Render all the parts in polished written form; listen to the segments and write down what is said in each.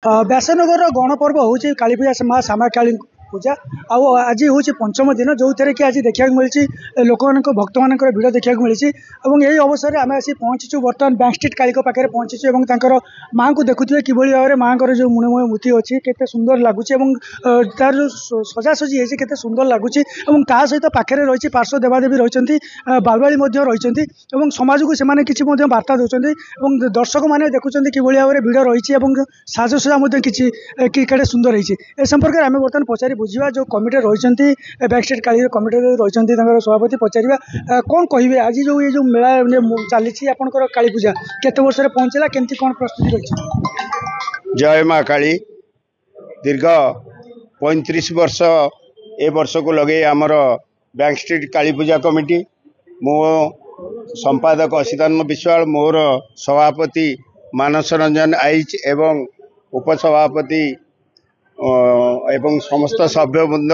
व्यासनगर गणपर्व हूँ कालीपूजा माँ श्यामा काली पूजा आज हूँ पंचम दिन जो थे कि आज देखा मिली लोक भक्त मान भिड़ देखा मिली और यही अवसर में आम आसी पहुँचीचु बर्तमान बैंक स्ट्रीट काली पाखे पहुँचीचु और माँ को देखुए कि भाव में माँ जो मुणमय मूर्ति अच्छी के सुंदर लगुच तार जो सजासजी है सुंदर लगुच सहित पाखे रही पार्श्व देवादेवी रही बालवाड़ी रही समाज को से किसी बार्ता दौरान दर्शक मैंने देखुं कि भाव में भिड़ रही साजसजा कि सुंदर है ए संपर्क में आम बर्तमान पचारि बुझा जो कमिटी रही बैंक स्ट्रीट काली कमिटी रही सभापति पचार कौन कहे आज जो ये जो मेला चली आपंकर काली पूजा केते वर्ष पहुँचला केमती कौन प्रस्तुति रही। जय माँ काली दीर्घ 35 वर्ष ए वर्ष को लगे आमर बैंक स्ट्रीट काली पूजा कमिटी मो संपादक असितानंद विश्वाल मोर सभापति मानस रंजन आईच एवं उपसभापति एवं समस्त सभ्यवृंद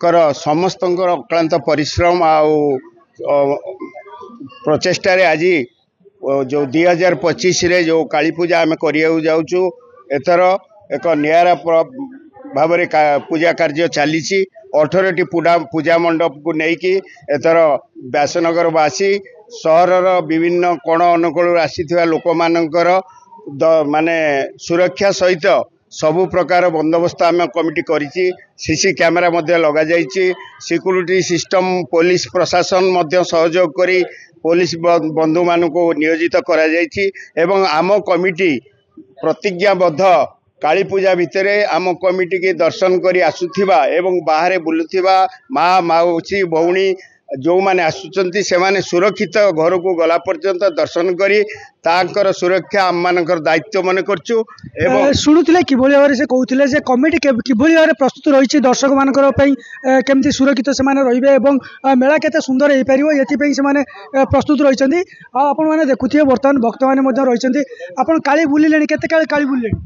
कर समस्त अक्लांत परिश्रम प्रचेषा आज जो 2025 रे जो काली पूजा आम करूँ एथर एक निरा भाव पूजा कार्य चली 18टी पूजा मंडप को लेकिन एथर व्यासनगरवासी सहरर विभिन्न कोण अनुकूल आसी लोक मानकर माने सुरक्षा सहित सबु प्रकार बंदोबस्त आम कमिटी करिछि। सीसी कैमेरा मध्य लगा जाइछि, सिक्यूरिटी सिस्टम पुलिस प्रशासन मध्य सहयोग करी पुलिस बंधु मान को नियोजित करा जाइछि एवं आम कमिटी प्रतिज्ञाबद्ध काली पूजा भितर आम कमिटी के दर्शन करी आसुथिबा एवं बाहर बुलुथिबा माँ माउसी भौणी जो मैंने आसुचंती से माने सुरक्षित घर को गला पर्यंत दर्शन करी तांकर सुरक्षा आम मानकर दायित्व मन करछु एवं शुणुथिले कि भाव से कहते जे कमिटी कि भाव में प्रस्तुत रही दर्शक मानकर केमती सुरक्षित से माने रहिबे एवं मेला केते सुंदर हो पारिबो एथि से माने प्रस्तुत रही आपण माने देखुथिबे वर्तमान भक्त माने मध्य रही आपण काली बुलिलेनी केते काली बुलिलेनी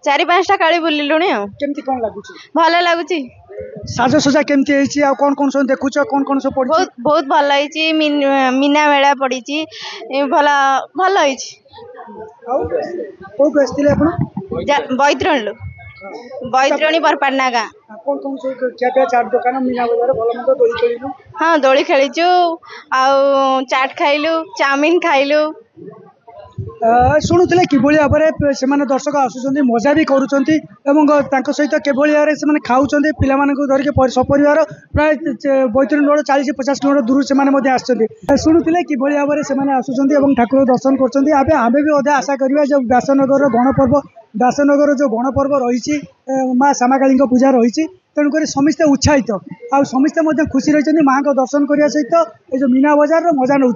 4-5टा काली बुलिलुनी केमती कोन लागुची भल लागुची साजसजा केमती है आ कौन कौन सब देखुच कौन सब पड़ी बहुत बहुत भल है मीना मेला पड़ी भल भल है बैतरणी बैतरणी बरपाटना गाँ कौन कौन सब क्या चाट दुकान मीना बजार भल मंद दोली खेलु हाँ दोली खेलीचु आ चाट खाइलु चाउमिन खाइलु शुणुले कि भाव में से दर्शक आसुँच मजा भी करुँच सहित कि भाव में खाऊँ पिला धरिक सपरिवार प्राय 40-50 किलोमीटर दूर से आसुँचे कि भाव में से आसुँच ठाकुर दर्शन कर आम भी अधा आशा करवा जो व्यासनगर गणपर्व व्यासनगर जो गणपर्व रही माँ श्यामा काली पूजा रही तेणुक समस्ते उत्साहित आ समस्ते खुशी रही माँ को दर्शन करने सहित ये मीना बजार मजा नौ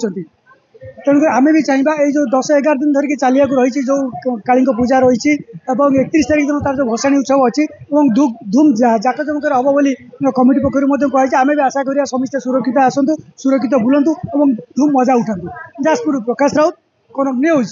तेणुक आम भी चाहिए ये जो 10-11 दिन धरिकी चलिया रही जो काली पूजा रही 31 तारीख दिन तार जो भसाणी उत्सव अच्छी धूम जाकजमक हम बोली कमिटी पक्ष कही आम भी आशा करिया समस्ते सुरक्षित आसतु सुरक्षित बुलंतु और धूम मजा उठातु। जाजपुर प्रकाश राउत कनक न्यूज।